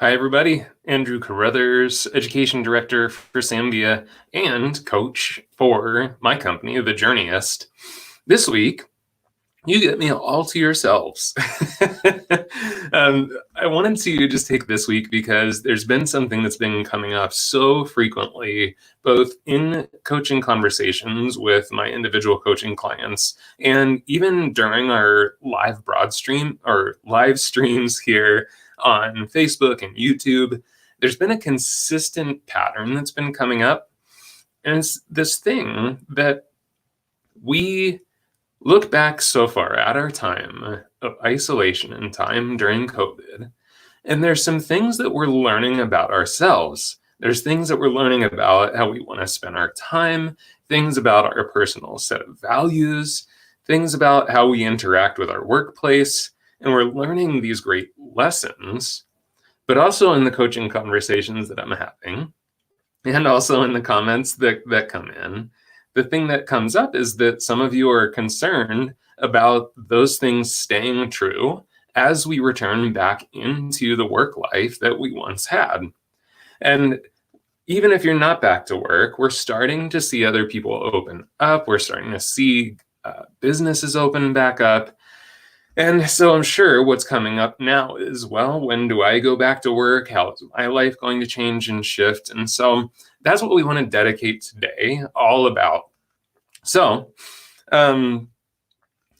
Hi, everybody. Andrew Carruthers, Education Director for Zambia and coach for my company, The Journeyist. This week, you get me all to yourselves. I wanted to just take this week because there's been something that's been coming up so frequently, both in coaching conversations with my individual coaching clients, and even during our live streams here on Facebook and YouTube. There's been a consistent pattern that's been coming up, and it's this thing that we look back so far at our time of isolation and time during COVID, and there's some things that we're learning about ourselves. There's things that we're learning about how we want to spend our time, things about our personal set of values, things about how we interact with our workplace, and we're learning these great lessons, but also in the coaching conversations that I'm having, and also in the comments that come in. The thing that comes up is that some of you are concerned about those things staying true as we return back into the work life that we once had. And even if you're not back to work, we're starting to see other people open up. We're starting to see businesses open back up. And so I'm sure what's coming up now is, well, when do I go back to work? How is my life going to change and shift? And so that's what we want to dedicate today all about. So, hi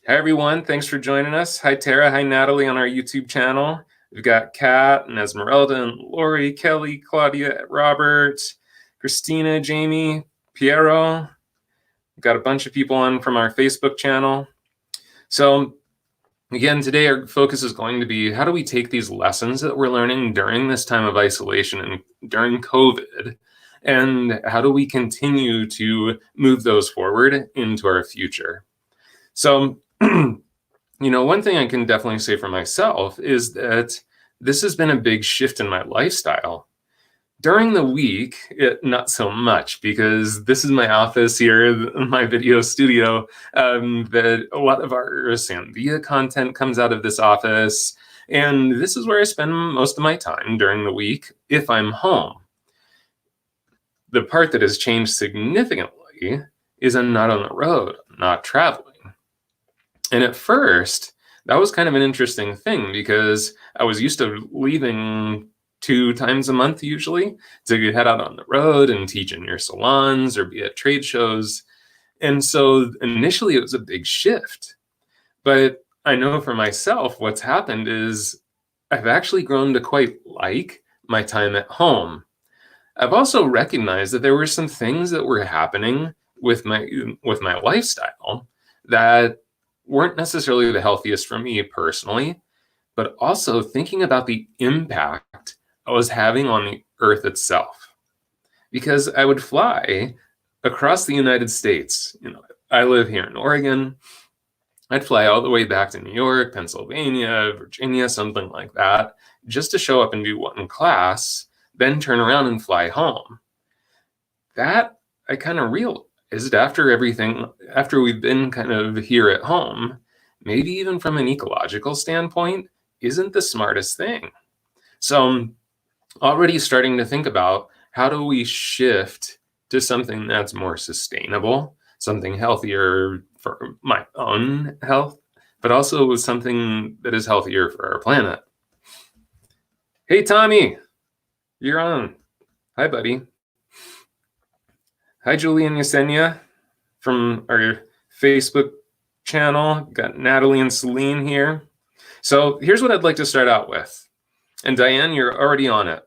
everyone, thanks for joining us. Hi Tara, hi Natalie on our YouTube channel. We've got Kat and Esmeralda and Lori, Kelly, Claudia, Robert, Christina, Jamie, Piero. We've got a bunch of people on from our Facebook channel. So again, today our focus is going to be, how do we take these lessons that we're learning during this time of isolation and during COVID, and how do we continue to move those forward into our future? So, one thing I can definitely say for myself is that this has been a big shift in my lifestyle. During the week, not so much, because this is my office here, my video studio. That a lot of our Zambia content comes out of this office, and this is where I spend most of my time during the week if I'm home. The part that has changed significantly is I'm not on the road, I'm not traveling. And at first, that was kind of an interesting thing, because I was used to leaving 2 times a month usually to head out on the road and teach in your salons or be at trade shows. And so initially it was a big shift. But I know for myself, what's happened is I've actually grown to quite like my time at home. I've also recognized that there were some things that were happening with my lifestyle that weren't necessarily the healthiest for me personally, but also thinking about the impact I was having on the earth itself. Because I would fly across the United States. I live here in Oregon. I'd fly all the way back to New York, Pennsylvania, Virginia, something like that, just to show up and do one class, then turn around and fly home. That I kind of realized after we've been kind of here at home, maybe even from an ecological standpoint, isn't the smartest thing. So I'm already starting to think about, how do we shift to something that's more sustainable, something healthier for my own health, but also something that is healthier for our planet. Hey, Tommy, you're on. Hi, buddy. Hi, Julie and Yesenia from our Facebook channel. Got Natalie and Celine here. So here's what I'd like to start out with. And Diane, you're already on it.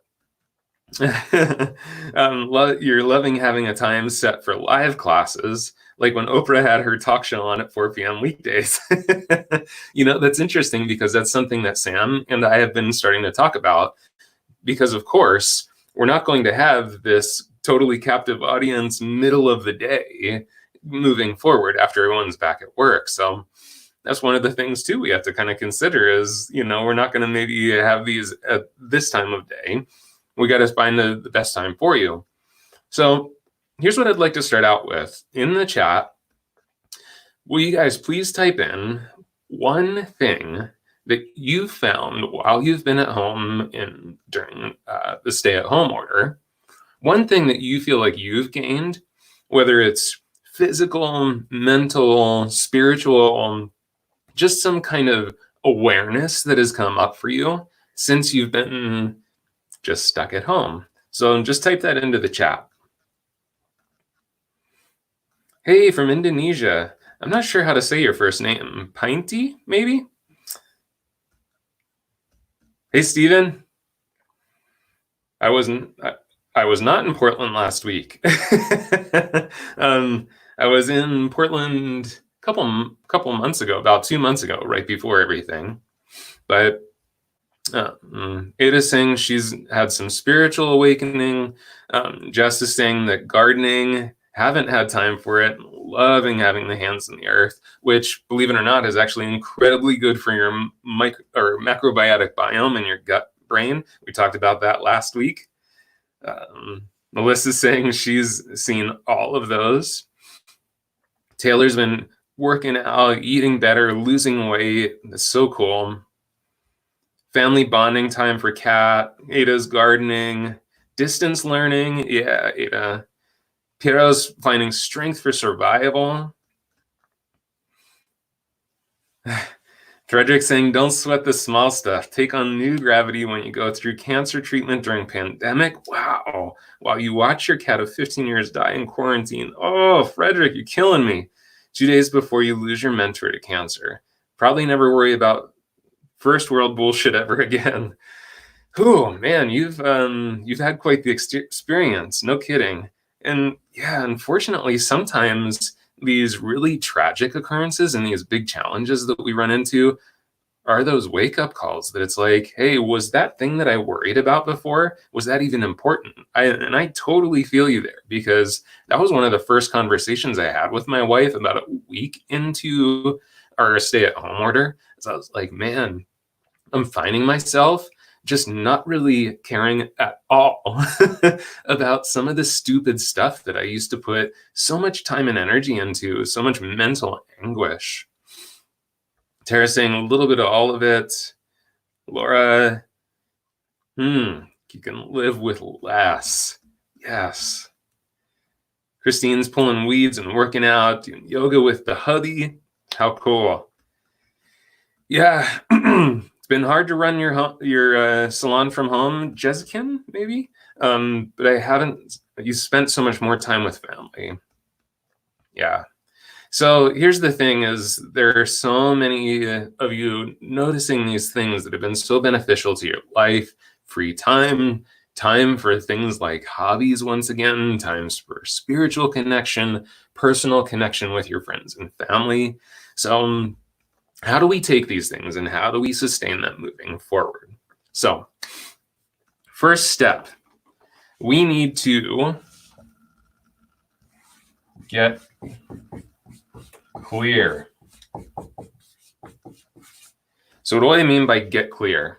You're loving having a time set for live classes, like when Oprah had her talk show on at 4 p.m. weekdays. That's interesting, because that's something that Sam and I have been starting to talk about, because of course, we're not going to have this totally captive audience middle of the day moving forward after everyone's back at work. So that's one of the things too we have to kind of consider is, we're not going to maybe have these at this time of day. We got to find the best time for you. So here's what I'd like to start out with. In the chat, will you guys please type in one thing that you've found while you've been at home and during the stay-at-home order. One thing that you feel like you've gained, whether it's physical, mental, spiritual, just some kind of awareness that has come up for you since you've been just stuck at home. So just type that into the chat. Hey, from Indonesia. I'm not sure how to say your first name. Pinty, maybe? Hey, Steven. I was not in Portland last week. I was in Portland a couple months ago, about 2 months ago, right before everything. But Ada's saying she's had some spiritual awakening. Jess is saying that gardening, haven't had time for it, loving having the hands in the earth, which, believe it or not, is actually incredibly good for your macrobiotic biome in your gut brain. We talked about that last week. Melissa's saying she's seen all of those. Taylor's been working out, eating better, losing weight. That's so cool. Family bonding time for Kat. Ada's gardening. Distance learning. Yeah, Ada. Piero's finding strength for survival. Frederick saying, don't sweat the small stuff. Take on new gravity when you go through cancer treatment during pandemic. Wow. While you watch your cat of 15 years die in quarantine. Oh, Frederick, you're killing me. 2 days before you lose your mentor to cancer. Probably never worry about first world bullshit ever again. Oh, man, you've had quite the experience. No kidding. And yeah, unfortunately, sometimes these really tragic occurrences and these big challenges that we run into are those wake-up calls that it's like, hey, was that thing that I worried about before, was that even important? I totally feel you there, because that was one of the first conversations I had with my wife about a week into our stay-at-home order. So I was like, man, I'm finding myself just not really caring at all about some of the stupid stuff that I used to put so much time and energy into, so much mental anguish. Tara saying a little bit of all of it. Laura, you can live with less. Yes. Christine's pulling weeds and working out, doing yoga with the hubby. How cool. Yeah. It's been hard to run your salon from home, Jessica, maybe, but I haven't. You spent so much more time with family. Yeah. So here's the thing: is there are so many of you noticing these things that have been so beneficial to your life, free time, time for things like hobbies once again, times for spiritual connection, personal connection with your friends and family. So how do we take these things and how do we sustain them moving forward? So, first step, we need to get clear. So what do I mean by get clear?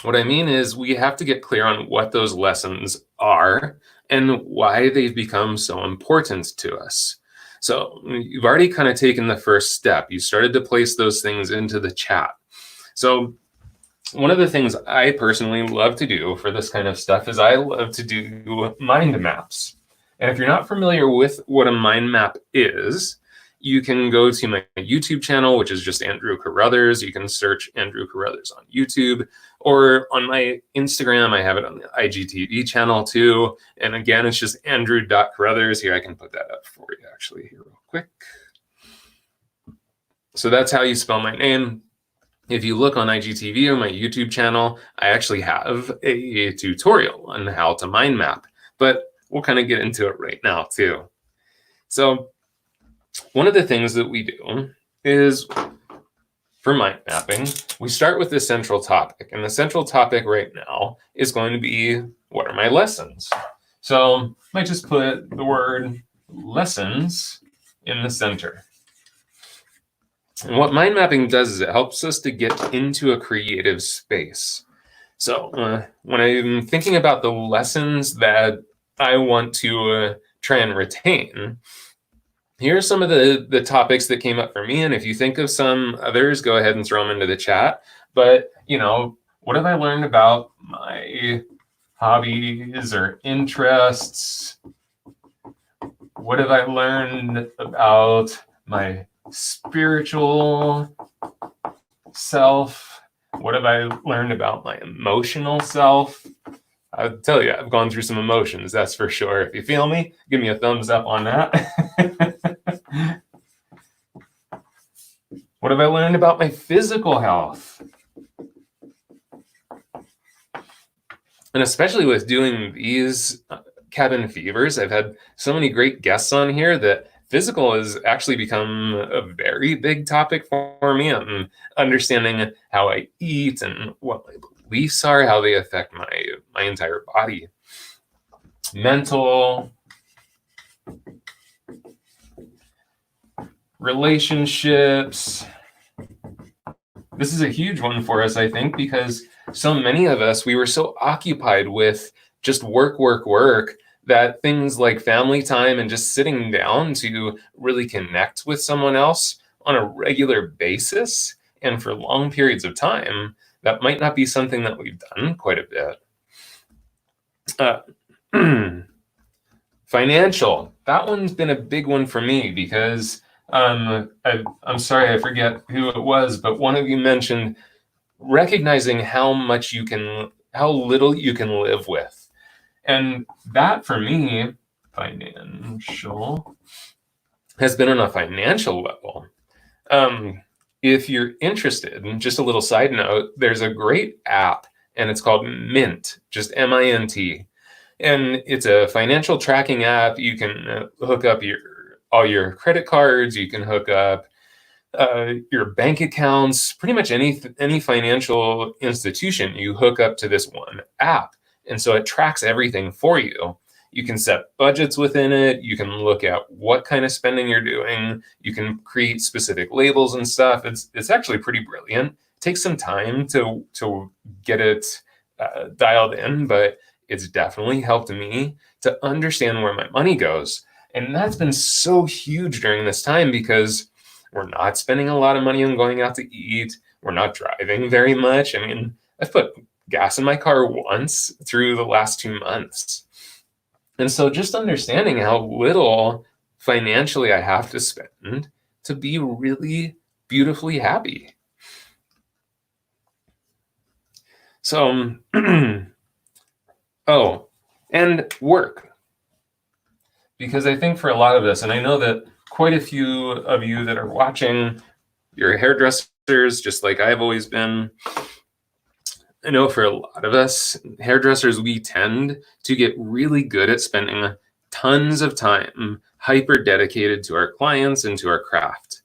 What I mean is we have to get clear on what those lessons are and why they've become so important to us. So you've already kind of taken the first step. You started to place those things into the chat. So one of the things I personally love to do for this kind of stuff is I love to do mind maps. And if you're not familiar with what a mind map is, you can go to my YouTube channel, which is just Andrew Carruthers. You can search Andrew Carruthers on YouTube, or on my Instagram, I have it on the IGTV channel too. And again, it's just Andrew.Carruthers. Here, I can put that up for you actually here real quick. So that's how you spell my name. If you look on IGTV or my YouTube channel, I actually have a tutorial on how to mind map, but we'll kind of get into it right now too. So one of the things that we do is, for mind mapping, we start with the central topic. And the central topic right now is going to be, what are my lessons? So I might just put the word lessons in the center. And what mind mapping does is it helps us to get into a creative space. So when I'm thinking about the lessons that I want to try and retain, here are some of the topics that came up for me. And if you think of some others, go ahead and throw them into the chat. But, what have I learned about my hobbies or interests? What have I learned about my spiritual self? What have I learned about my emotional self? I'll tell you, I've gone through some emotions, that's for sure. If you feel me, give me a thumbs up on that. What have I learned about my physical health? And especially with doing these cabin fevers, I've had so many great guests on here that physical has actually become a very big topic for me. And understanding how I eat and what my beliefs are, how they affect my entire body. Mental, relationships. This is a huge one for us, I think, because so many of us, we were so occupied with just work, that things like family time and just sitting down to really connect with someone else on a regular basis and for long periods of time, that might not be something that we've done quite a bit. Financial, that one's been a big one for me because I'm sorry, I forget who it was, but one of you mentioned recognizing how little you can live with. And that for me, financial, has been on a financial level. If you're interested, just a little side note, there's a great app and it's called Mint, just MINT. And it's a financial tracking app. You can hook up all your credit cards. You can hook up your bank accounts, pretty much any financial institution you hook up to this one app. And so it tracks everything for you. You can set budgets within it. You can look at what kind of spending you're doing. You can create specific labels and stuff. It's actually pretty brilliant. It takes some time to get it dialed in, but it's definitely helped me to understand where my money goes. And that's been so huge during this time because we're not spending a lot of money on going out to eat. We're not driving very much. I mean, I've put gas in my car once through the last 2 months. And so just understanding how little financially I have to spend to be really beautifully happy. So, oh, and work. Because I think for a lot of us, and I know that quite a few of you that are watching, you're hairdressers, just like I've always been. I know for a lot of us, hairdressers, we tend to get really good at spending tons of time hyper dedicated to our clients and to our craft.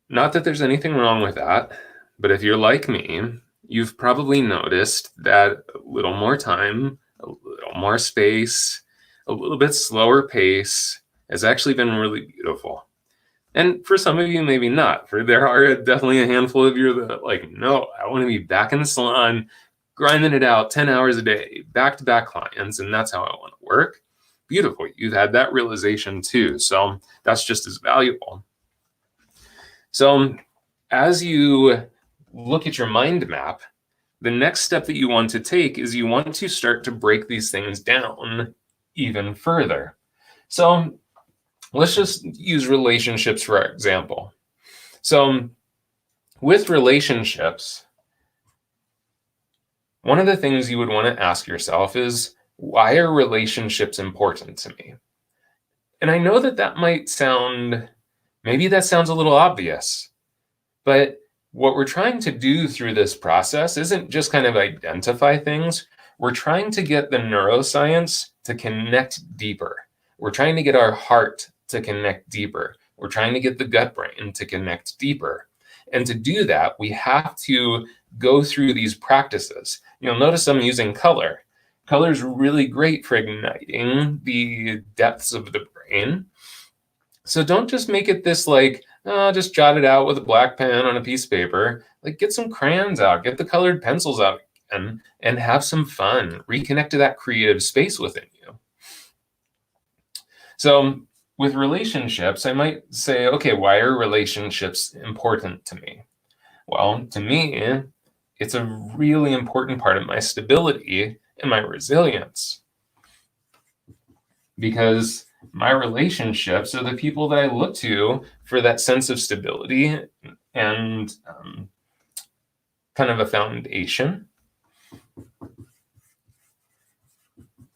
Not that there's anything wrong with that, but if you're like me, you've probably noticed that a little more time, a little more space, a little bit slower pace has actually been really beautiful. And for some of you, maybe not. For there are definitely a handful of you that are like, no, I want to be back in the salon, grinding it out 10 hours a day, back-to-back clients, and that's how I want to work. Beautiful. You've had that realization too. So that's just as valuable. So as you look at your mind map, the next step that you want to take is you want to start to break these things down even further. So let's just use relationships for example. So with relationships, one of the things you would want to ask yourself is, why are relationships important to me? And I know that might sound, maybe that sounds a little obvious, but what we're trying to do through this process isn't just kind of identify things. We're trying to get the neuroscience to connect deeper. We're trying to get our heart to connect deeper. We're trying to get the gut brain to connect deeper. And to do that, we have to go through these practices. You'll notice I'm using color. Color is really great for igniting the depths of the brain. So don't just make it this like, just jot it out with a black pen on a piece of paper. Like, get some crayons out, get the colored pencils out again, and have some fun. Reconnect to that creative space within you. So with relationships, I might say, okay, why are relationships important to me? Well, to me, it's a really important part of my stability and my resilience, because my relationships are the people that I look to for that sense of stability and kind of a foundation.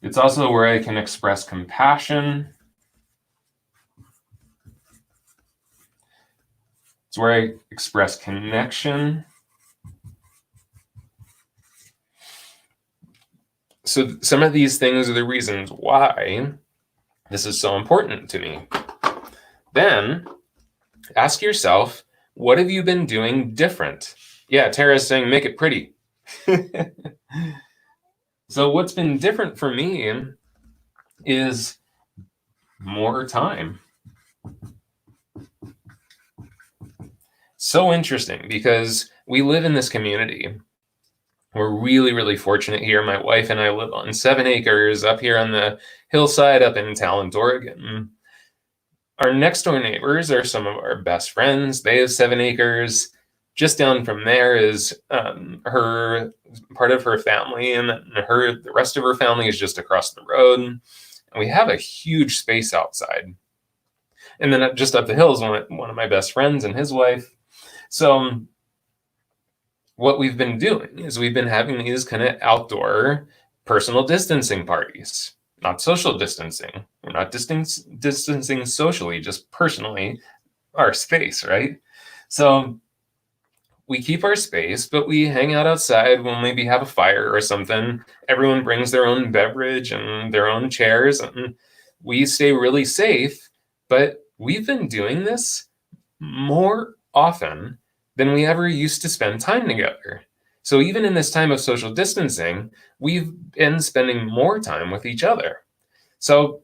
It's also where I can express compassion. It's where I express connection. So some of these things are the reasons why this is so important to me. Then ask yourself, what have you been doing different? Yeah, Tara's saying, make it pretty. So what's been different for me is more time. So interesting, because we live in this community. We're really, really fortunate here. My wife and I live on 7 acres up here on the hillside up in Talent, Oregon. Our next door neighbors are some of our best friends. They have 7 acres. Just down from there is her part of her family, and the rest of her family is just across the road. And we have a huge space outside. And then just up the hill is one of my best friends and his wife. So what we've been doing is we've been having these kind of outdoor personal distancing parties, not social distancing. We're not distancing socially, just personally, our space, right? So we keep our space, but we hang out outside. We'll maybe have a fire or something. Everyone brings their own beverage and their own chairs, and we stay really safe. But we've been doing this more often than we ever used to spend time together. So even in this time of social distancing, we've been spending more time with each other. So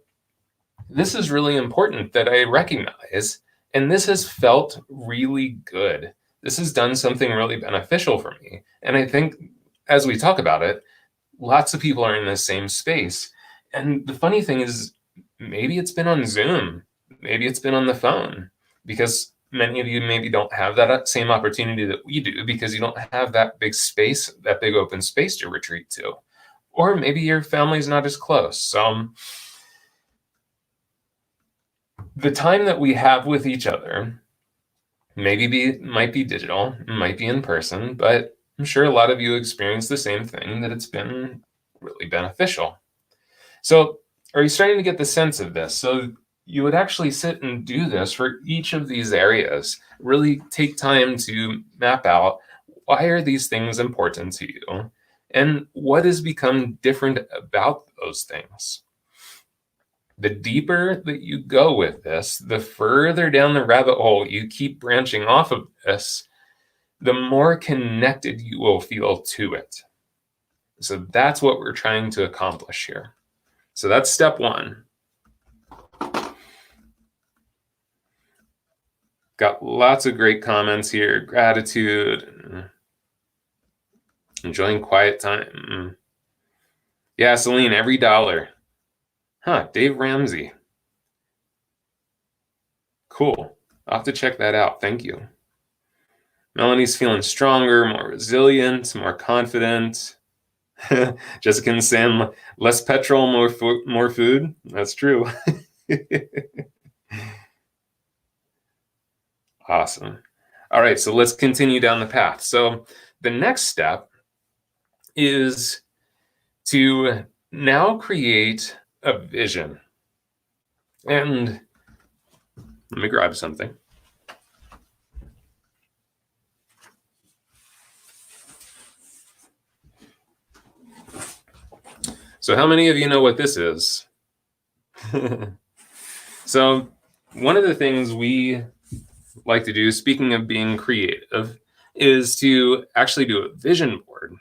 this is really important that I recognize, and this has felt really good. This has done something really beneficial for me. And I think as we talk about it, lots of people are in the same space. And the funny thing is, maybe it's been on Zoom, maybe it's been on the phone, because many of you maybe don't have that same opportunity that we do, because you don't have that big space, that big open space to retreat to. Or maybe your family's not as close. So the time that we have with each other might be digital, might be in person, but I'm sure a lot of you experience the same thing, that it's been really beneficial. So are you starting to get the sense of this? So you would actually sit and do this for each of these areas. Really take time to map out, why are these things important to you? And what has become different about those things? The deeper that you go with this, the further down the rabbit hole you keep branching off of this, the more connected you will feel to it. So that's what we're trying to accomplish here. So that's step one. Got lots of great comments here. Gratitude. Enjoying quiet time. Yeah, Celine, every dollar. Huh, Dave Ramsey. Cool. I'll have to check that out. Thank you. Melanie's feeling stronger, more resilient, more confident. Jessica and Sam, less petrol, more food. That's true. Awesome. All right, so let's continue down the path. So the next step is to now create a vision. And let me grab something. So how many of you know what this is? So one of the things we like to do, speaking of being creative, is to actually do a vision board.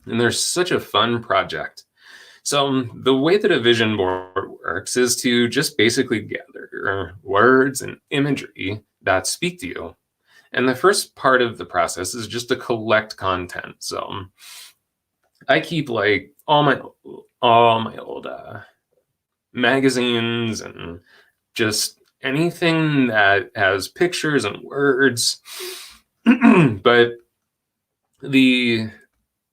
And there's such a fun project. So the way that a vision board works is to just basically gather words and imagery that speak to you. And the first part of the process is just to collect content. So I keep like all my old magazines and just anything that has pictures and words. But the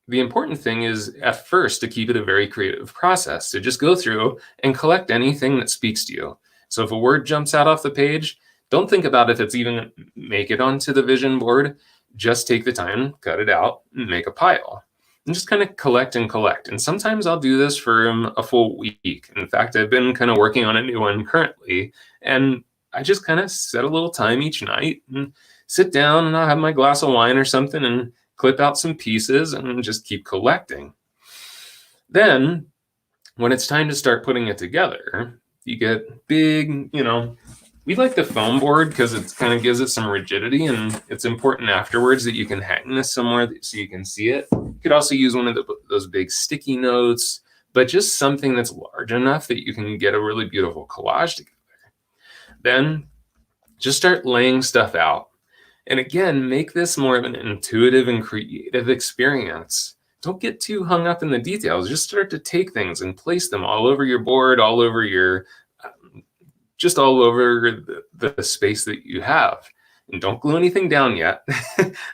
important thing is at first to keep it a very creative process, to just go through and collect anything that speaks to you. So if a word jumps out off the page, don't think about if it's even make it onto the vision board. Just take the time, cut it out, and make a pile. And just kind of collect and collect. And sometimes I'll do this for a full week. In fact, I've been kind of working on a new one currently. And I just kind of set a little time each night and sit down, and I'll have my glass of wine or something and clip out some pieces and just keep collecting. Then when it's time to start putting it together, you get big, we like the foam board because it kind of gives it some rigidity, and it's important afterwards that you can hang this somewhere so you can see it. You could also use one of those big sticky notes, but just something that's large enough that you can get a really beautiful collage together. Then just start laying stuff out. And again, make this more of an intuitive and creative experience. Don't get too hung up in the details. Just start to take things and place them all over your board, all over your, just all over the space that you have. And don't glue anything down yet.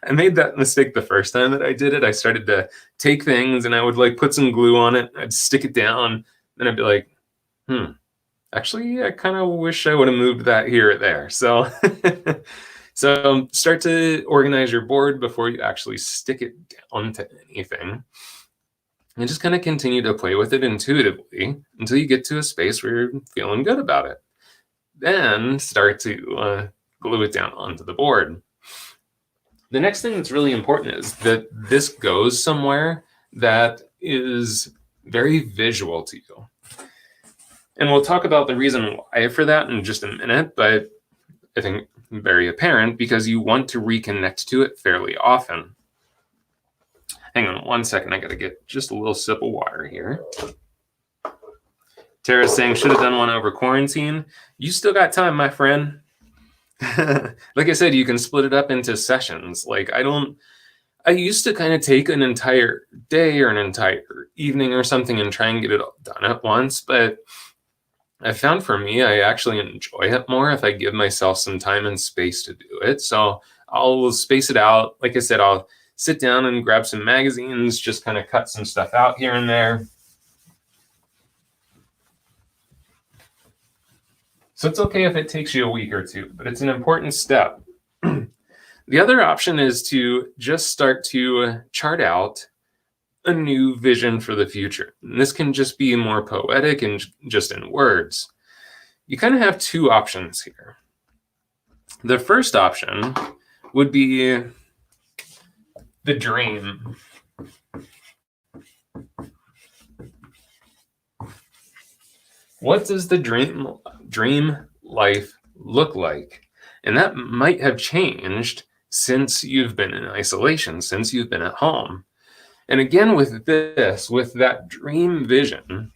I made that mistake the first time that I did it. I started to take things and I would put some glue on it. I'd stick it down. Then I'd be like, actually, I kind of wish I would have moved that here or there. So So start to organize your board before you actually stick it down to anything. And just kind of continue to play with it intuitively until you get to a space where you're feeling good about it. Then start to glue it down onto the board. The next thing that's really important is that this goes somewhere that is very visual to you. And we'll talk about the reason why for that in just a minute, but I think very apparent because you want to reconnect to it fairly often. Hang on 1 second. I got to get just a little sip of water here. Tara's saying, should have done one over quarantine. You still got time, my friend. Like I said, you can split it up into sessions. I used to kind of take an entire day or an entire evening or something and try and get it all done at once. But I found for me, I actually enjoy it more if I give myself some time and space to do it. So I'll space it out. Like I said, I'll sit down and grab some magazines, just kind of cut some stuff out here and there. So it's okay if it takes you a week or two, but it's an important step. The other option is to just start to chart out a new vision for the future. And this can just be more poetic and just in words. You kind of have two options here. The first option would be the dream. What does the dream life look like? And that might have changed since you've been in isolation, since you've been at home. And again, with that dream vision,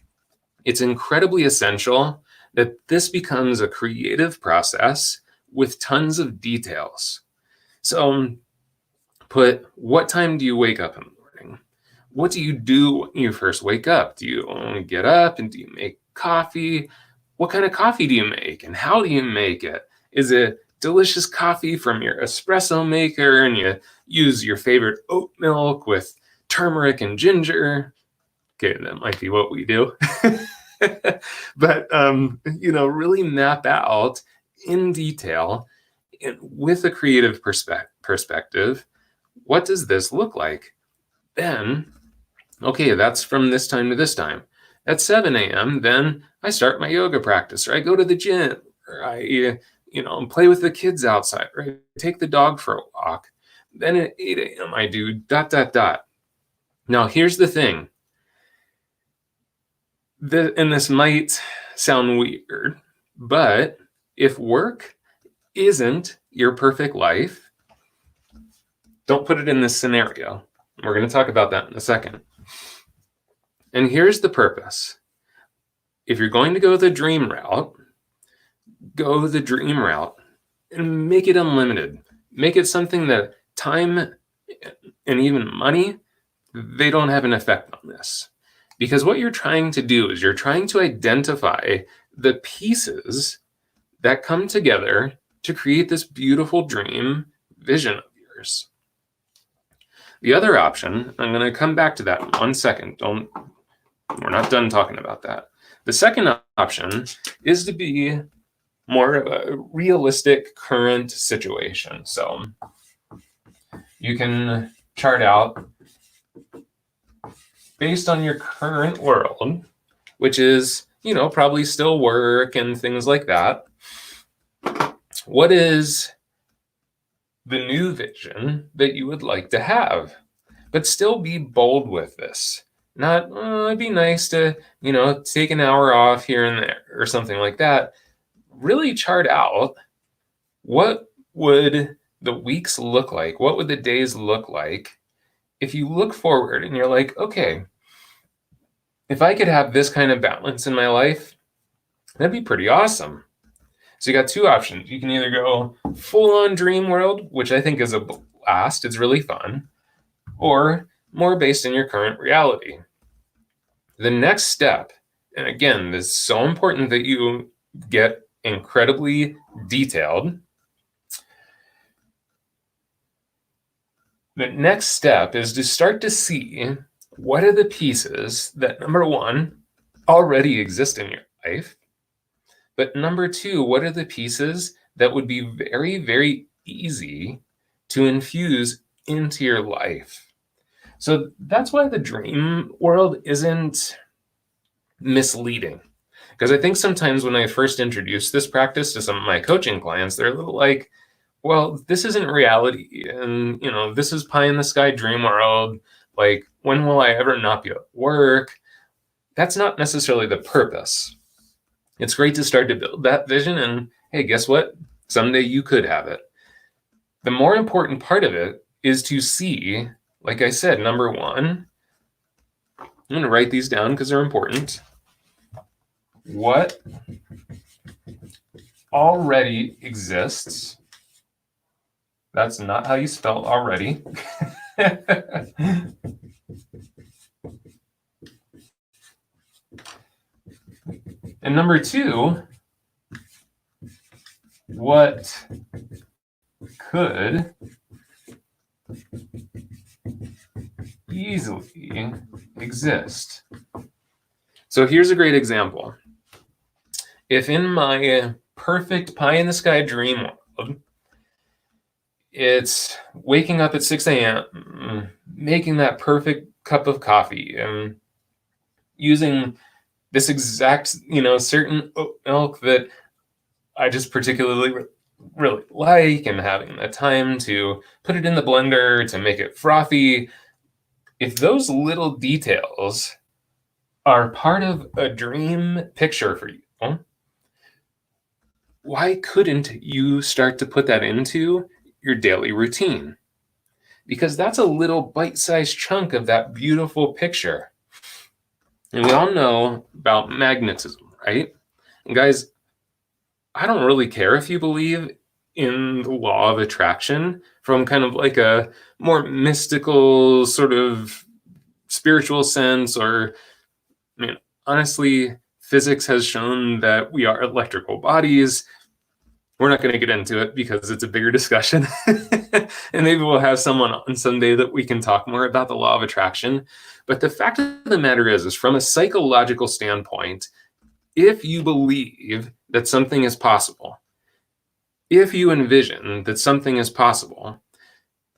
it's incredibly essential that this becomes a creative process with tons of details. So put, what time do you wake up in the morning? What do you do when you first wake up? Do you only get up and do you make coffee? What kind of coffee do you make and how do you make it? Is it delicious coffee from your espresso maker and you use your favorite oat milk with turmeric and ginger? Okay, that might be what we do. But, really map out in detail and with a creative perspective, what does this look like? Then, okay, that's from this time to this time. At 7 a.m., then I start my yoga practice, or I go to the gym, or I, play with the kids outside, or I take the dog for a walk. Then at 8 a.m., I do ... Now, here's the thing. And this might sound weird, but if work isn't your perfect life, don't put it in this scenario. We're going to talk about that in a second. And here's the purpose. If you're going to go the dream route, go the dream route and make it unlimited. Make it something that time and even money, they don't have an effect on this. Because what you're trying to do is you're trying to identify the pieces that come together to create this beautiful dream vision of yours. The other option, I'm going to come back to that in 1 second. We're not done talking about that. The second option is to be more of a realistic current situation. So you can chart out based on your current world, which is, probably still work and things like that. What is the new vision that you would like to have? But still be bold with this. Not, it'd be nice to, take an hour off here and there or something like that. Really chart out, what would the weeks look like? What would the days look like if you look forward and you're like, okay, if I could have this kind of balance in my life, that'd be pretty awesome. So you got two options. You can either go full on dream world, which I think is a blast. It's really fun. Or more based in your current reality. The next step, and again, this is so important that you get incredibly detailed. The next step is to start to see what are the pieces that, number one, already exist in your life. But number two, what are the pieces that would be very, very easy to infuse into your life? So that's why the dream world isn't misleading. Because I think sometimes when I first introduced this practice to some of my coaching clients, they're a little like, well, this isn't reality. And, this is pie in the sky dream world. Like, when will I ever not be at work? That's not necessarily the purpose. It's great to start to build that vision. And hey, guess what? Someday you could have it. The more important part of it is to see, like I said, number one, I'm going to write these down because they're important. What already exists. That's not how you spell already. And number two, what could easily exist? So here's a great example. If in my perfect pie in the sky dream world, it's waking up at 6 a.m., making that perfect cup of coffee, and using this exact, certain oat milk that I just particularly really like, and having the time to put it in the blender to make it frothy. If those little details are part of a dream picture for you, why couldn't you start to put that into your daily routine? Because that's a little bite-sized chunk of that beautiful picture. And we all know about magnetism, right? And guys, I don't really care if you believe in the law of attraction from kind of like a more mystical sort of spiritual sense, or, honestly, physics has shown that we are electrical bodies. We're not going to get into it because it's a bigger discussion. And maybe we'll have someone on someday that we can talk more about the law of attraction. But the fact of the matter is from a psychological standpoint, if you believe that something is possible, if you envision that something is possible,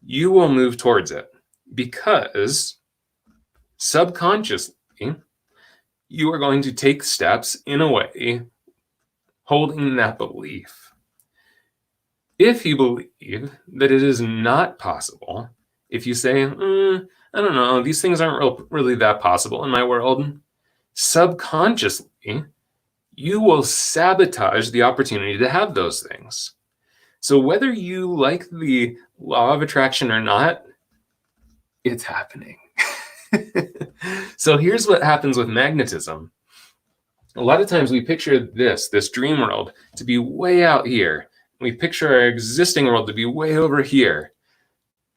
you will move towards it, because subconsciously, you are going to take steps in a way holding that belief. If you believe that it is not possible, if you say, I don't know, these things aren't really that possible in my world, subconsciously, you will sabotage the opportunity to have those things. So whether you like the law of attraction or not, it's happening. So here's what happens with magnetism. A lot of times we picture this dream world to be way out here. We picture our existing world to be way over here.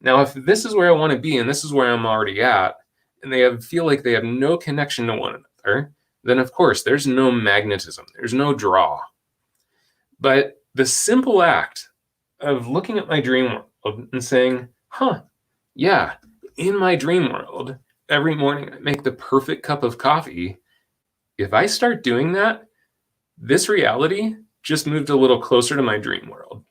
Now, if this is where I want to be and this is where I'm already at, and they feel like they have no connection to one another, then of course there's no magnetism, there's no draw. But the simple act of looking at my dream world and saying, yeah, in my dream world, every morning I make the perfect cup of coffee. If I start doing that, this reality just moved a little closer to my dream world.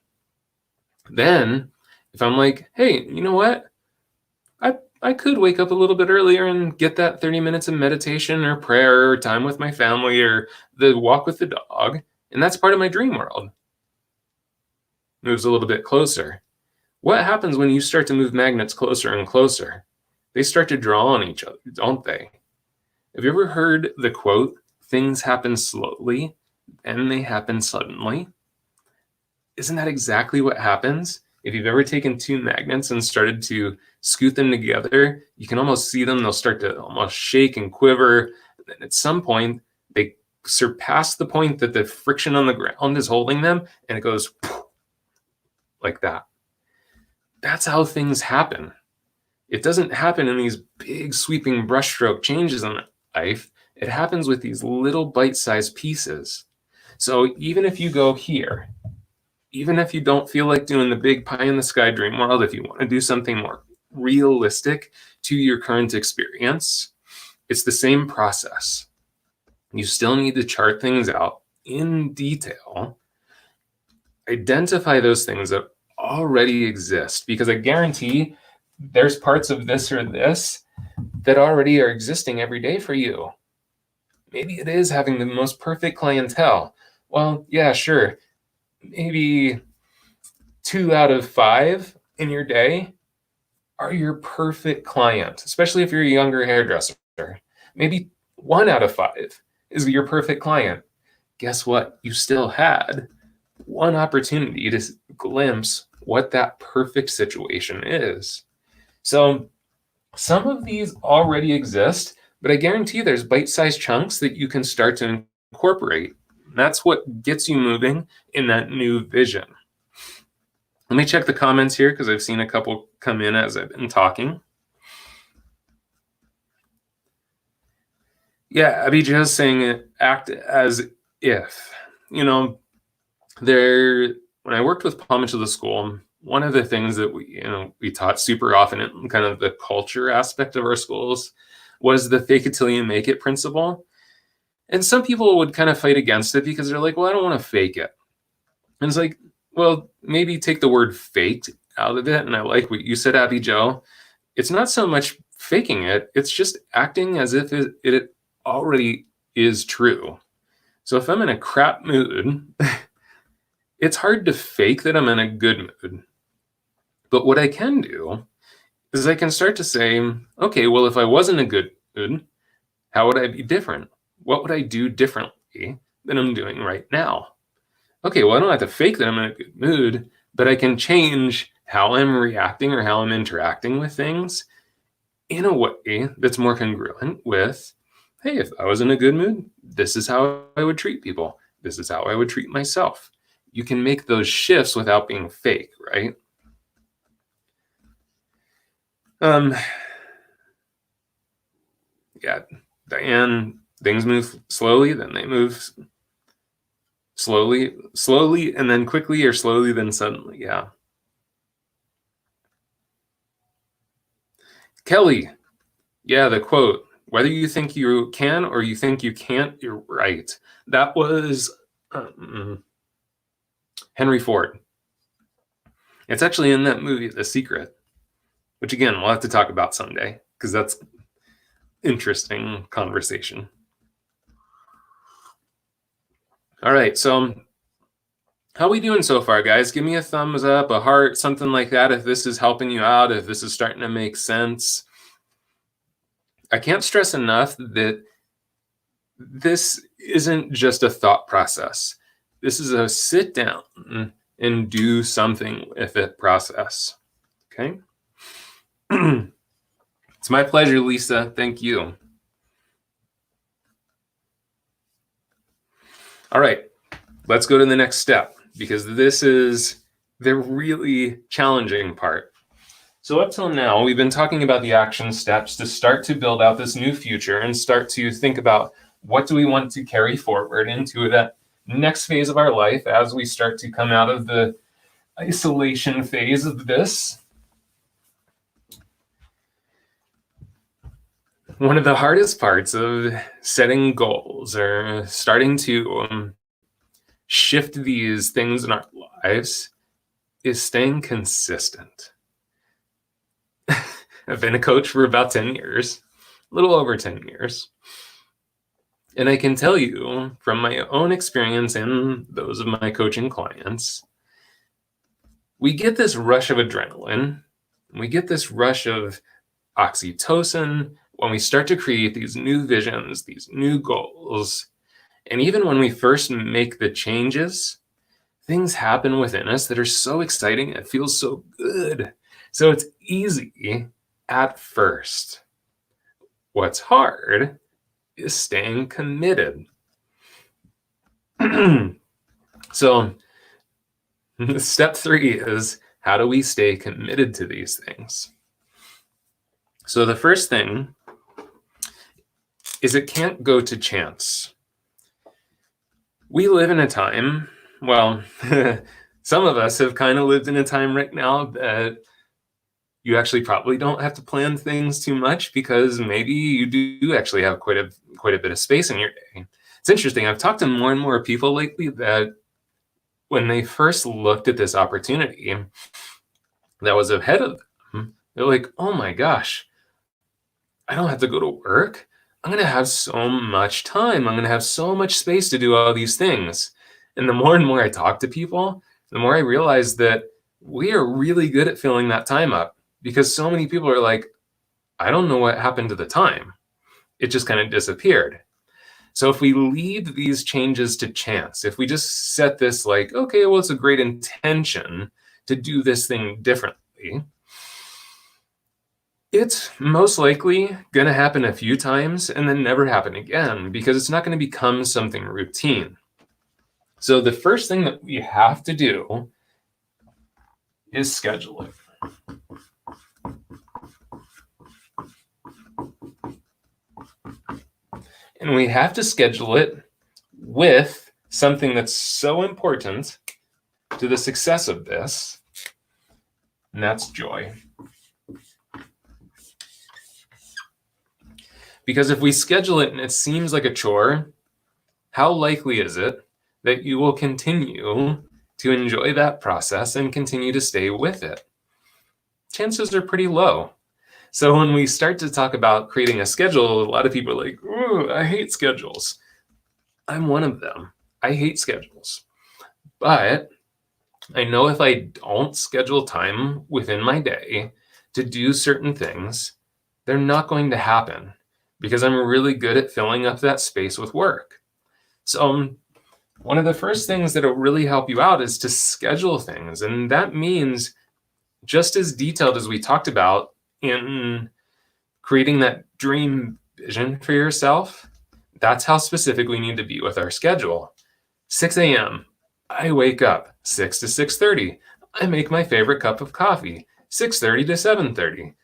Then, if I'm like, hey, you know what? I could wake up a little bit earlier and get that 30 minutes of meditation or prayer or time with my family or the walk with the dog, and that's part of my dream world. Moves a little bit closer. What happens when you start to move magnets closer and closer? They start to draw on each other, don't they? Have you ever heard the quote, things happen slowly, and they happen suddenly? Isn't that exactly what happens? If you've ever taken two magnets and started to scoot them together, you can almost see them. They'll start to almost shake and quiver. And then at some point, they surpass the point that the friction on the ground is holding them, and it goes like that. That's how things happen. It doesn't happen in these big sweeping brushstroke changes in life. It happens with these little bite-sized pieces. So even if you go here, even if you don't feel like doing the big pie in the sky dream world, if you want to do something more realistic to your current experience, it's the same process. You still need to chart things out in detail, identify those things that already exist, because I guarantee there's parts of this or this that already are existing every day for you. Maybe it is having the most perfect clientele. Well, yeah, sure. Maybe 2 out of 5 in your day are your perfect client, especially if you're a younger hairdresser. Maybe 1 out of 5 is your perfect client. Guess what? You still had one opportunity to glimpse what that perfect situation is. So some of these already exist, but I guarantee there's bite-sized chunks that you can start to incorporate. That's what gets you moving in that new vision. Let me check the comments here because I've seen a couple come in as I've been talking. Yeah, Abby just saying act as if. When I worked with Palm into the School, one of the things that we taught super often in kind of the culture aspect of our schools was the fake it till you make it principle. And some people would kind of fight against it because they're like, well, I don't want to fake it. And it's like, well, maybe take the word faked out of it. And I like what you said, Abby Joe. It's not so much faking it. It's just acting as if it already is true. So if I'm in a crap mood, it's hard to fake that I'm in a good mood. But what I can do is I can start to say, okay, well, if I was in a good mood, how would I be different? What would I do differently than I'm doing right now? Okay, well, I don't have to fake that I'm in a good mood, but I can change how I'm reacting or how I'm interacting with things in a way that's more congruent with, hey, if I was in a good mood, this is how I would treat people. This is how I would treat myself. You can make those shifts without being fake, right? Yeah, Diane, things move slowly, then they move slowly, and then quickly, or slowly, then suddenly. Yeah. Kelly, yeah, the quote, whether you think you can or you think you can't, you're right. That was Henry Ford. It's actually in that movie, The Secret, which again, we'll have to talk about someday because that's interesting conversation. All right, so how are we doing so far, guys? Give me a thumbs up, a heart, something like that if this is helping you out, if this is starting to make sense. I can't stress enough that this isn't just a thought process. This is a sit down and do something with it process, okay? It's my pleasure, Lisa. Thank you. All right, let's go to the next step because this is the really challenging part. So up till now, we've been talking about the action steps to start to build out this new future and start to think about what do we want to carry forward into that next phase of our life, as we start to come out of the isolation phase of this, one of the hardest parts of setting goals or starting to shift these things in our lives is staying consistent. I've been a coach for about 10 years, a little over 10 years. And I can tell you from my own experience and those of my coaching clients, we get this rush of adrenaline, we get this rush of oxytocin when we start to create these new visions, these new goals. And even when we first make the changes, things happen within us that are so exciting. It feels so good. So it's easy at first. What's hard is staying committed. So step 3 is, how do we stay committed to these things? So the first thing is, it can't go to chance. We live in a time, well, some of us have kind of lived in a time right now that you actually probably don't have to plan things too much, because maybe you do actually have quite a bit of space in your day. It's interesting. I've talked to more and more people lately that when they first looked at this opportunity that was ahead of them, they're like, oh my gosh, I don't have to go to work. I'm going to have so much time. I'm going to have so much space to do all these things. And the more and more I talk to people, the more I realize that we are really good at filling that time up, because so many people are like, I don't know what happened to the time. It just kind of disappeared. So if we leave these changes to chance, if we just set this like, okay, well, it's a great intention to do this thing differently, it's most likely going to happen a few times and then never happen again, because it's not going to become something routine. So the first thing that we have to do is schedule it. And we have to schedule it with something that's so important to the success of this, and that's joy. Because if we schedule it and it seems like a chore, how likely is it that you will continue to enjoy that process and continue to stay with it? Chances are pretty low. So when we start to talk about creating a schedule, a lot of people are like, ooh, I hate schedules. I'm one of them. I hate schedules. But I know if I don't schedule time within my day to do certain things, they're not going to happen, because I'm really good at filling up that space with work. So one of the first things that will really help you out is to schedule things. And that means, just as detailed as we talked about in creating that dream vision for yourself, that's how specific we need to be with our schedule. 6 a.m., I wake up. 6 to 6:30, I make my favorite cup of coffee. 6:30 to 7:30,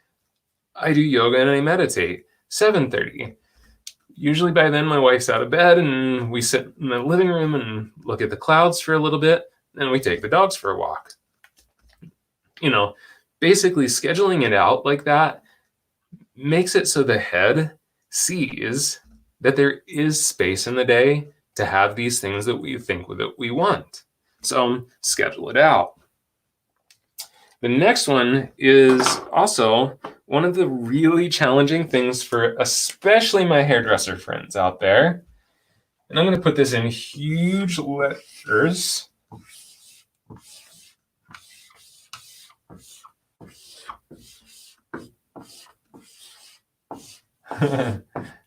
I do yoga and I meditate. 7:30, usually by then my wife's out of bed and we sit in the living room and look at the clouds for a little bit, and we take the dogs for a walk. Basically scheduling it out like that makes it so the head sees that there is space in the day to have these things that we think that we want. So schedule it out. The next one is also one of the really challenging things for especially my hairdresser friends out there. And I'm going to put this in huge letters.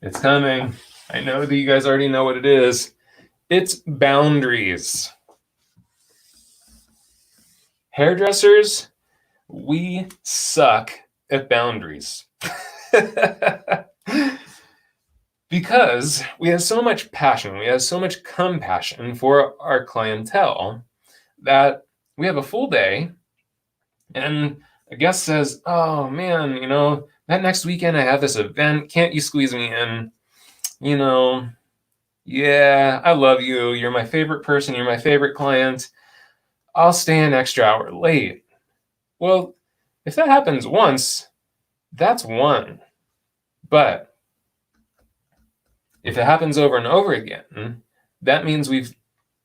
It's coming. I know that you guys already know what it is. It's boundaries. Hairdressers, we suck at boundaries. Because we have so much passion, we have so much compassion for our clientele that we have a full day and a guest says, oh man, that next weekend I have this event, can't you squeeze me in? Yeah, I love you. You're my favorite person. You're my favorite client. I'll stay an extra hour late. Well, if that happens once, that's one. But if it happens over and over again, that means we've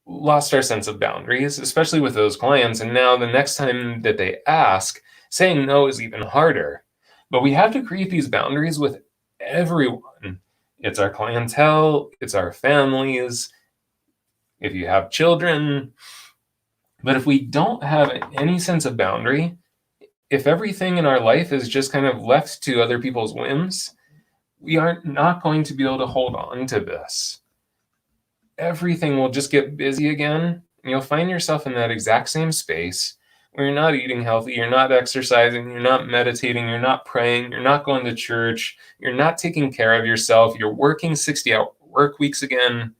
lost our sense of boundaries, especially with those clients. And now the next time that they ask, saying no is even harder. But we have to create these boundaries with everyone. It's our clientele, it's our families, if you have children. But if we don't have any sense of boundary, if everything in our life is just kind of left to other people's whims, we are not going to be able to hold on to this. Everything will just get busy again, and you'll find yourself in that exact same space where you're not eating healthy, you're not exercising, you're not meditating, you're not praying, you're not going to church, you're not taking care of yourself, you're working 60-hour work weeks again.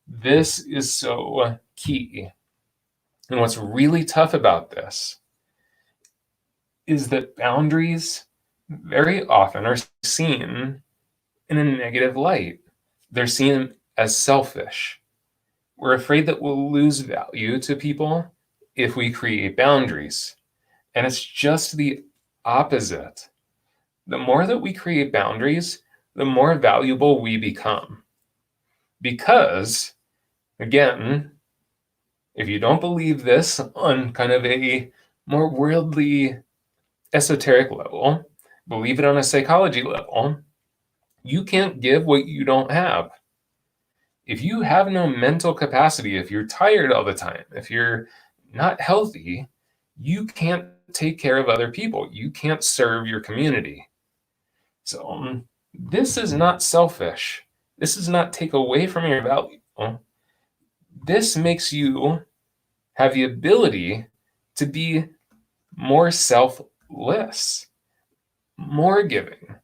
This is so key. And what's really tough about this is that boundaries very often are seen in a negative light. They're seen as selfish. We're afraid that we'll lose value to people if we create boundaries. And it's just the opposite. The more that we create boundaries, the more valuable we become. Because, again, if you don't believe this on kind of a more worldly, esoteric level, believe it on a psychology level, you can't give what you don't have. If you have no mental capacity, if you're tired all the time, if you're not healthy, you can't take care of other people. You can't serve your community. So this is not selfish. This does not take away from your value. This makes you have the ability to be more selfless, more giving.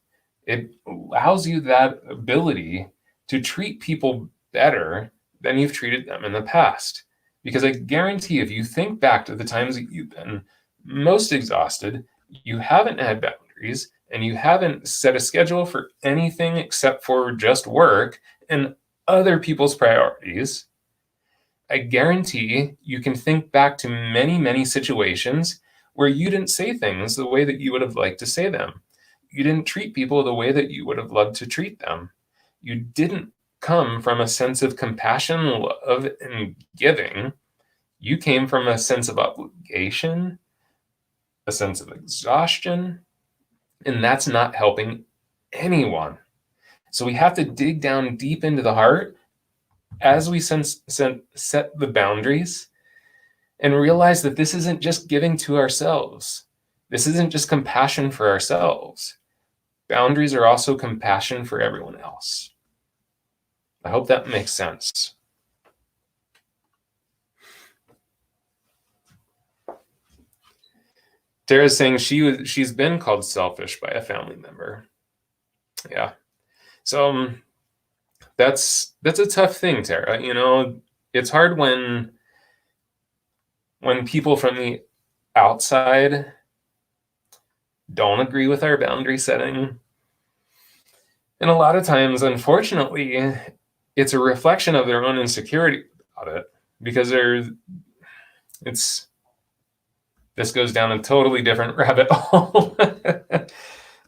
It allows you that ability to treat people better than you've treated them in the past. Because I guarantee if you think back to the times that you've been most exhausted, you haven't had boundaries and you haven't set a schedule for anything except for just work and other people's priorities. I guarantee you can think back to many, many situations where you didn't say things the way that you would have liked to say them. You didn't treat people the way that you would have loved to treat them. You didn't come from a sense of compassion, love, and giving. You came from a sense of obligation, a sense of exhaustion, and that's not helping anyone. So we have to dig down deep into the heart as we set the boundaries and realize that this isn't just giving to ourselves. This isn't just compassion for ourselves. Boundaries are also compassion for everyone else. I hope that makes sense. Tara's saying she's been called selfish by a family member. Yeah. So that's a tough thing, Tara. You know, it's hard when people from the outside don't agree with our boundary setting. And a lot of times, unfortunately, it's a reflection of their own insecurity about it, because this goes down a totally different rabbit hole.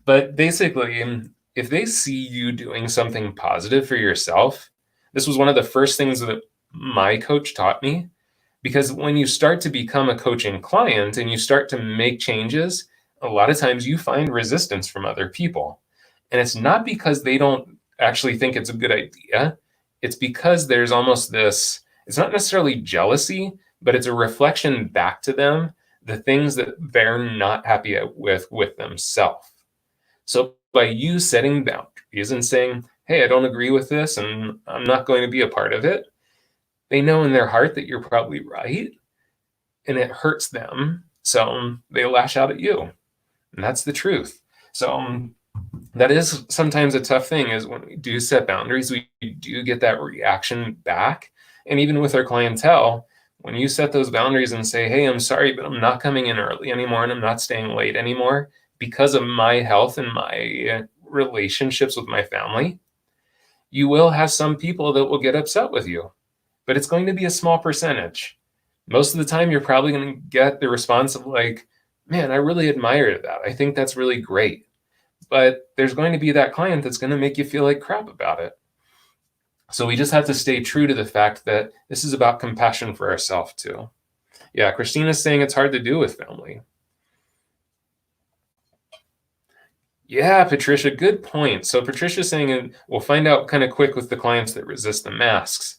But basically, if they see you doing something positive for yourself, this was one of the first things that my coach taught me, because when you start to become a coaching client and you start to make changes, a lot of times you find resistance from other people. And it's not because they don't actually think it's a good idea. It's because there's almost this, it's not necessarily jealousy, but it's a reflection back to them, the things that they're not happy with themselves. So by you setting boundaries and saying, hey, I don't agree with this and I'm not going to be a part of it, they know in their heart that you're probably right, and it hurts them. So they lash out at you. And that's the truth. So that is sometimes a tough thing, is when we do set boundaries, we do get that reaction back. And even with our clientele, when you set those boundaries and say, hey, I'm sorry, but I'm not coming in early anymore and I'm not staying late anymore because of my health and my relationships with my family, You will have some people that will get upset with you, but it's going to be a small percentage. Most of the time, you're probably going to get the response of like, man, I really admire that. I think that's really great. But there's going to be that client that's going to make you feel like crap about it. So we just have to stay true to the fact that this is about compassion for ourselves too. Yeah, Christina's saying it's hard to do with family. Yeah, Patricia, good point. So Patricia's saying we'll find out kind of quick with the clients that resist the masks.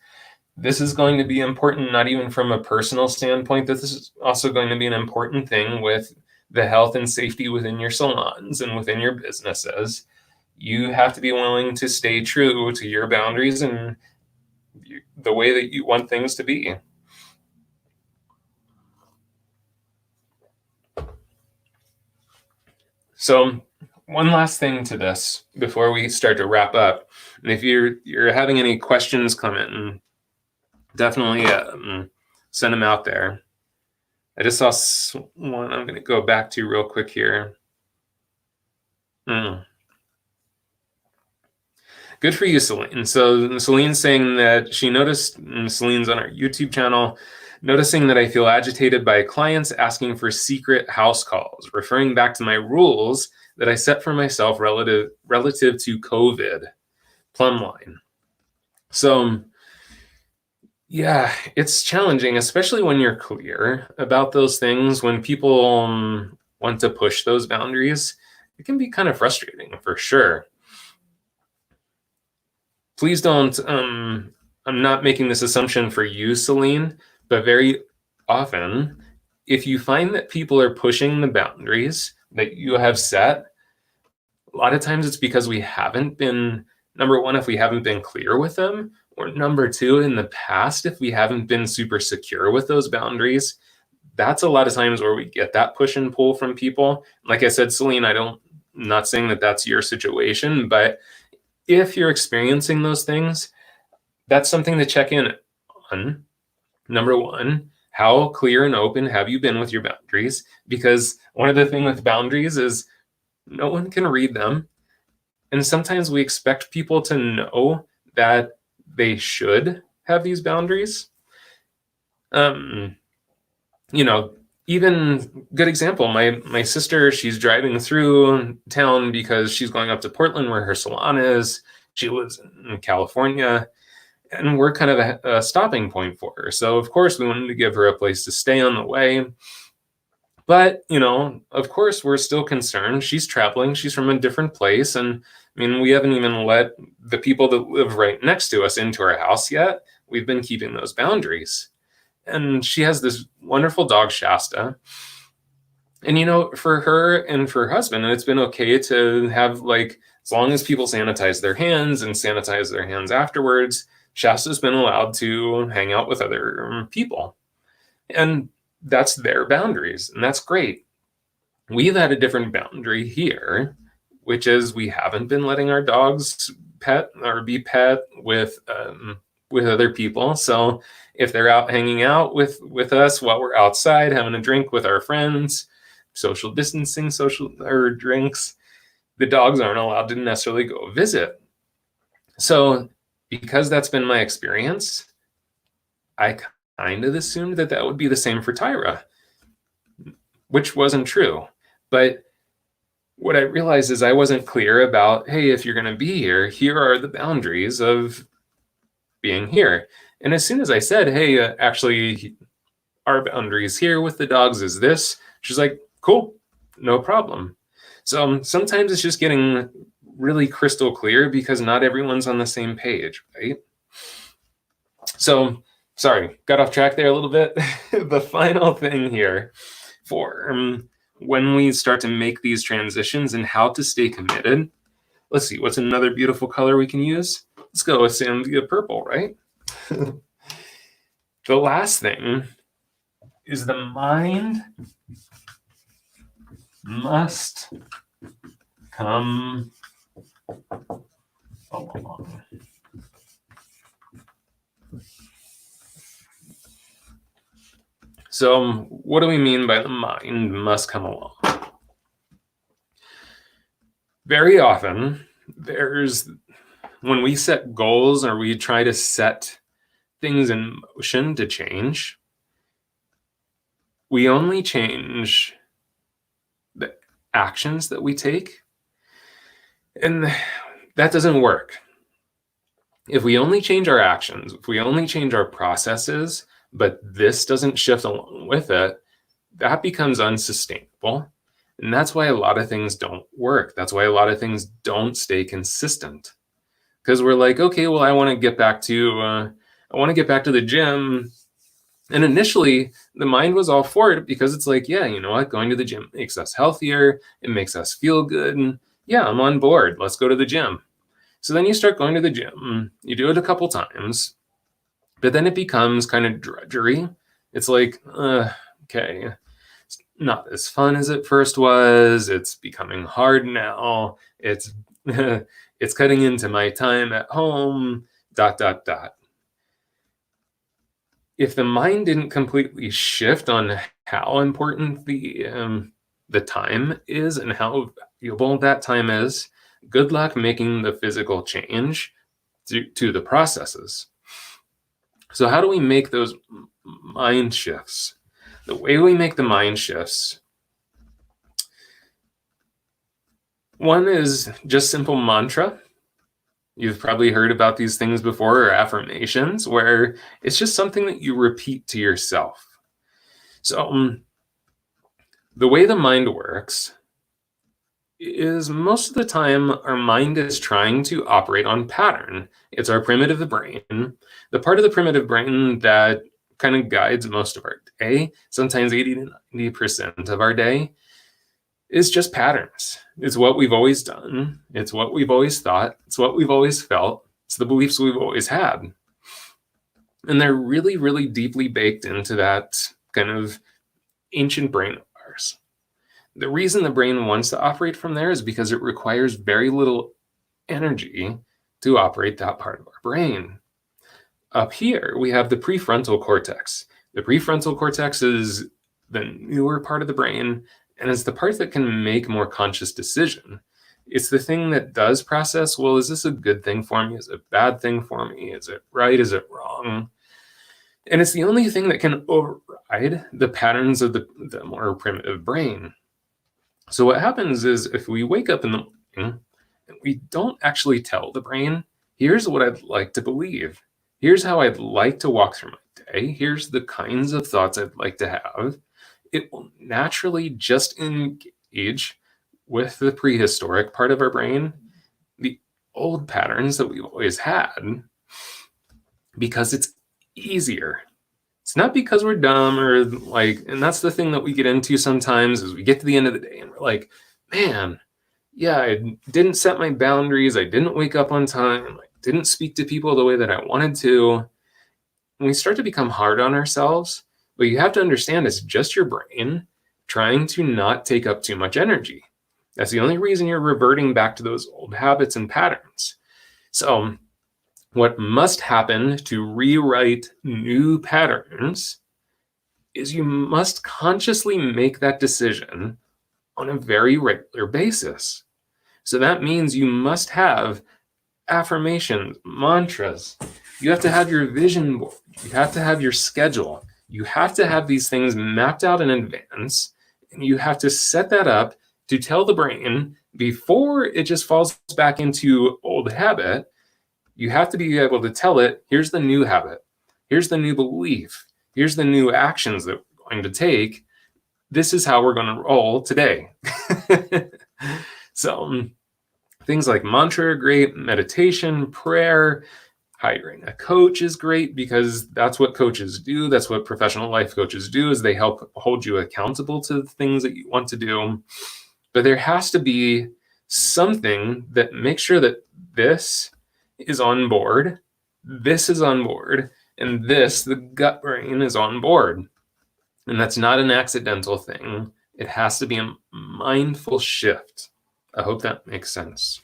This is going to be important, not even from a personal standpoint, that this is also going to be an important thing with the health and safety within your salons and within your businesses. You have to be willing to stay true to your boundaries and the way that you want things to be. So one last thing to this before we start to wrap up. And if you're having any questions come in, definitely send them out there. I just saw one I'm going to go back to real quick here. Good for you, Celine. So Celine's saying that she noticed, and Celine's on our YouTube channel, noticing that I feel agitated by clients asking for secret house calls, referring back to my rules that I set for myself relative to COVID. Plumline. So yeah, it's challenging, especially when you're clear about those things. When people want to push those boundaries, it can be kind of frustrating for sure. Please don't, I'm not making this assumption for you, Celine, but very often, if you find that people are pushing the boundaries that you have set, a lot of times it's because we haven't been, number one, if we haven't been clear with them, or number two, in the past, if we haven't been super secure with those boundaries. That's a lot of times where we get that push and pull from people. Like I said, Celine, I'm not saying that that's your situation, but if you're experiencing those things, that's something to check in on. Number one, how clear and open have you been with your boundaries? Because one of the things with boundaries is no one can read them. And sometimes we expect people to know that they should have these boundaries. Even good example, my sister, she's driving through town because she's going up to Portland where her salon is. She lives in California, and we're kind of a stopping point for her. So of course we wanted to give her a place to stay on the way. But, of course we're still concerned. She's traveling, she's from a different place. And I mean, we haven't even let the people that live right next to us into our house yet. We've been keeping those boundaries. And she has this wonderful dog, Shasta. And, for her and for her husband, it's been okay to have, like, as long as people sanitize their hands and sanitize their hands afterwards, Shasta's been allowed to hang out with other people. And that's their boundaries. And that's great. We've had a different boundary here, which is we haven't been letting our dogs pet or be pet with other people. So if they're out hanging out with us while we're outside having a drink with our friends, social distancing, or drinks, the dogs aren't allowed to necessarily go visit. So because that's been my experience, I kind of assumed that would be the same for Tyra, which wasn't true. But what I realized is I wasn't clear about, hey, if you're going to be here, here are the boundaries of being here. And as soon as I said, hey, actually, our boundaries here with the dogs is this, she's like, cool, no problem. So sometimes it's just getting really crystal clear because not everyone's on the same page, right? So, sorry, got off track there a little bit. The final thing here for when we start to make these transitions and how to stay committed. Let's see, what's another beautiful color we can use? Let's go with Samvia purple, right? The last thing is the mind must come along. So what do we mean by the mind must come along? Very often, there's when we set goals or we try to set things in motion to change, we only change the actions that we take, and that doesn't work. If we only change our actions, if we only change our processes, but this doesn't shift along with it, that becomes unsustainable. And that's why a lot of things don't work. That's why a lot of things don't stay consistent. Because we're like, okay, well, I want to get back to the gym. And initially, the mind was all for it because it's like, yeah, you know what? Going to the gym makes us healthier. It makes us feel good. And yeah, I'm on board. Let's go to the gym. So then you start going to the gym. You do it a couple times, but then it becomes kind of drudgery. It's like, okay, it's not as fun as it first was. It's becoming hard now. It's it's cutting into my time at home. ... If the mind didn't completely shift on how important the time is and how valuable that time is, good luck making the physical change to the processes. So how do we make those mind shifts? The way we make the mind shifts, one is just simple mantra. You've probably heard about these things before, or affirmations, where it's just something that you repeat to yourself. So the way the mind works is most of the time our mind is trying to operate on pattern. It's our primitive brain, the part of the primitive brain that kind of guides most of our day, sometimes 80 to 90% of our day, is just patterns. It's what we've always done. It's what we've always thought. It's what we've always felt. It's the beliefs we've always had. And they're really, really deeply baked into that kind of ancient brain of ours. The reason the brain wants to operate from there is because it requires very little energy to operate that part of our brain. Up here, we have the prefrontal cortex. The prefrontal cortex is the newer part of the brain, and it's the part that can make more conscious decision. It's the thing that does process, well, is this a good thing for me? Is it a bad thing for me? Is it right? Is it wrong? And it's the only thing that can override the patterns of the more primitive brain. So what happens is if we wake up in the morning and we don't actually tell the brain, here's what I'd like to believe. Here's how I'd like to walk through my day. Here's the kinds of thoughts I'd like to have. It will naturally just engage with the prehistoric part of our brain, the old patterns that we've always had, because it's easier. It's not because we're dumb or like, and that's the thing that we get into sometimes is we get to the end of the day and we're like, man, yeah, I didn't set my boundaries. I didn't wake up on time. I didn't speak to people the way that I wanted to. And we start to become hard on ourselves. But you have to understand it's just your brain trying to not take up too much energy. That's the only reason you're reverting back to those old habits and patterns. So what must happen to rewrite new patterns is you must consciously make that decision on a very regular basis. So that means you must have affirmations, mantras. You have to have your vision board. You have to have your schedule. You have to have these things mapped out in advance, and you have to set that up to tell the brain before it just falls back into old habit. You have to be able to tell it, here's the new habit. Here's the new belief. Here's the new actions that we're going to take. This is how we're going to roll today. So things like mantra are great, meditation, prayer, hiring a coach is great because that's what coaches do. That's what professional life coaches do, is they help hold you accountable to the things that you want to do. But there has to be something that makes sure that this is on board, this is on board, and this, the gut brain, is on board. And that's not an accidental thing. It has to be a mindful shift. I hope that makes sense.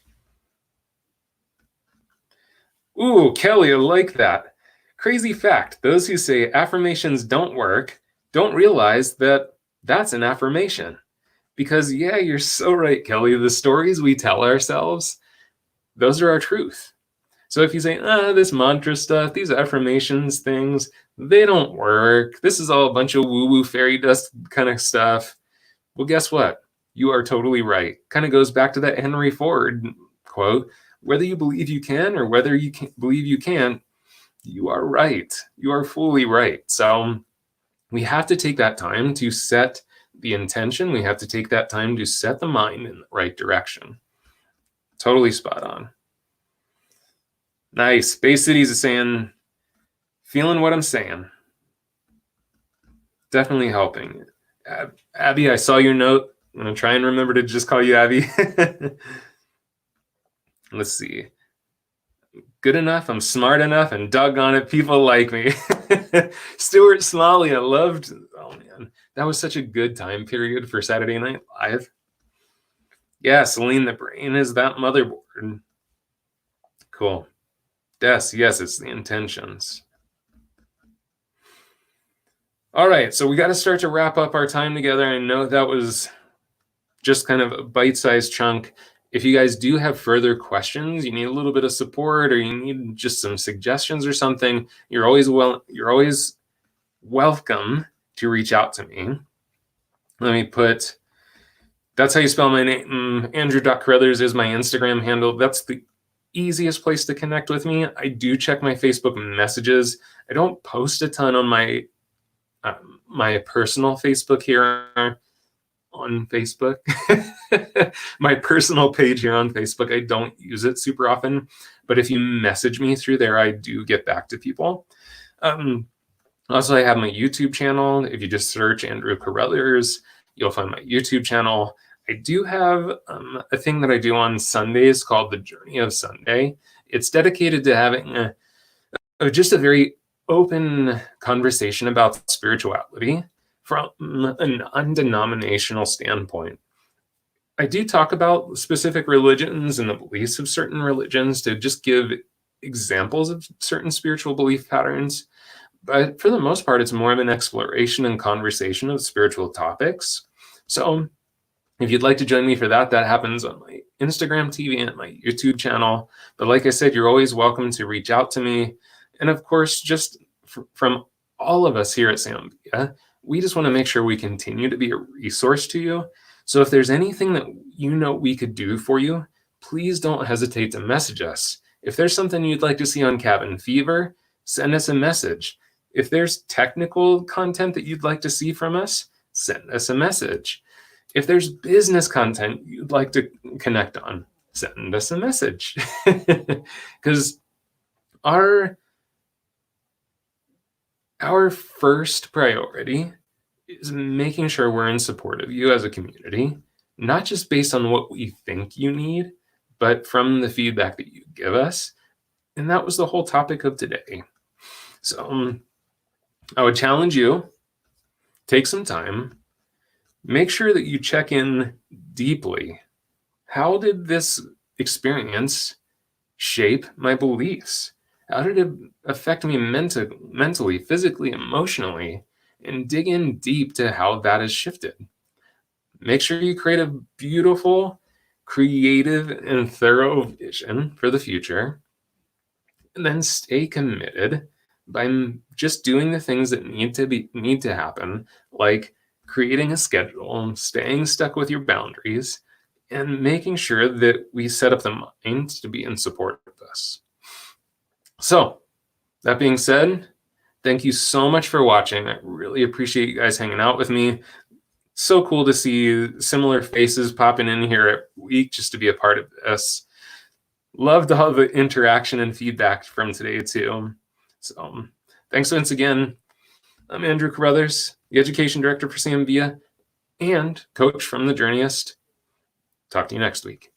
Ooh, Kelly, I like that. Crazy fact, those who say affirmations don't work don't realize that that's an affirmation. Because yeah, you're so right, Kelly. The stories we tell ourselves, those are our truth. So if you say, this mantra stuff, these affirmations things, they don't work. This is all a bunch of woo-woo fairy dust kind of stuff. Well, guess what? You are totally right. Kind of goes back to that Henry Ford quote, whether you believe you can or whether you believe you can't, you are right. You are fully right. So we have to take that time to set the intention. We have to take that time to set the mind in the right direction. Totally spot on. Nice. Bay Cities is saying, feeling what I'm saying. Definitely helping. Abby, I saw your note. I'm going to try and remember to just call you Abby. Let's see. Good enough, I'm smart enough, and doggone it, people like me. Stuart Smalley, I loved, oh man, that was such a good time period for Saturday Night Live. Yeah, Celine, the brain is that motherboard. Cool. Yes, it's the intentions. All right, so we got to start to wrap up our time together. I know that was just kind of a bite-sized chunk. If you guys do have further questions, you need a little bit of support, or you need just some suggestions or something, you're always welcome to reach out to me. Let me put, that's how you spell my name. Andrew.Carruthers is my Instagram handle. That's the easiest place to connect with me. I do check my Facebook messages. I don't post a ton on my my personal Facebook here on Facebook. My personal page here on Facebook, I don't use it super often, but if you message me through there, I do get back to people. Also, I have my YouTube channel. If you just search Andrew Carruthers, you'll find my YouTube channel. I do have a thing that I do on Sundays called The Journey of Sunday. It's dedicated to having just a very open conversation about spirituality from a non-denominational standpoint. I do talk about specific religions and the beliefs of certain religions to just give examples of certain spiritual belief patterns. But for the most part, it's more of an exploration and conversation of spiritual topics. So if you'd like to join me for that, that happens on my Instagram TV and my YouTube channel. But like I said, you're always welcome to reach out to me. And of course, just from all of us here at Sambia, we just want to make sure we continue to be a resource to you. So if there's anything that you know we could do for you, please don't hesitate to message us. If there's something you'd like to see on Cabin Fever, send us a message. If there's technical content that you'd like to see from us, send us a message. If there's business content you'd like to connect on, send us a message. Because our first priority is making sure we're in support of you as a community, not just based on what we think you need, but from the feedback that you give us. And that was the whole topic of today. So I would challenge you, take some time, make sure that you check in deeply. How did this experience shape my beliefs? How did it affect me mentally, physically, emotionally? And dig in deep to how that has shifted. Make sure you create a beautiful, creative, and thorough vision for the future. And then stay committed by just doing the things that need to happen, like creating a schedule, staying stuck with your boundaries, and making sure that we set up the mind to be in support of us. So, that being said, thank you so much for watching. I really appreciate you guys hanging out with me. So cool to see similar faces popping in here every week just to be a part of this. Loved all the interaction and feedback from today too. So thanks once again. I'm Andrew Carruthers, the Education Director for Sambia and Coach from The Journeyist. Talk to you next week.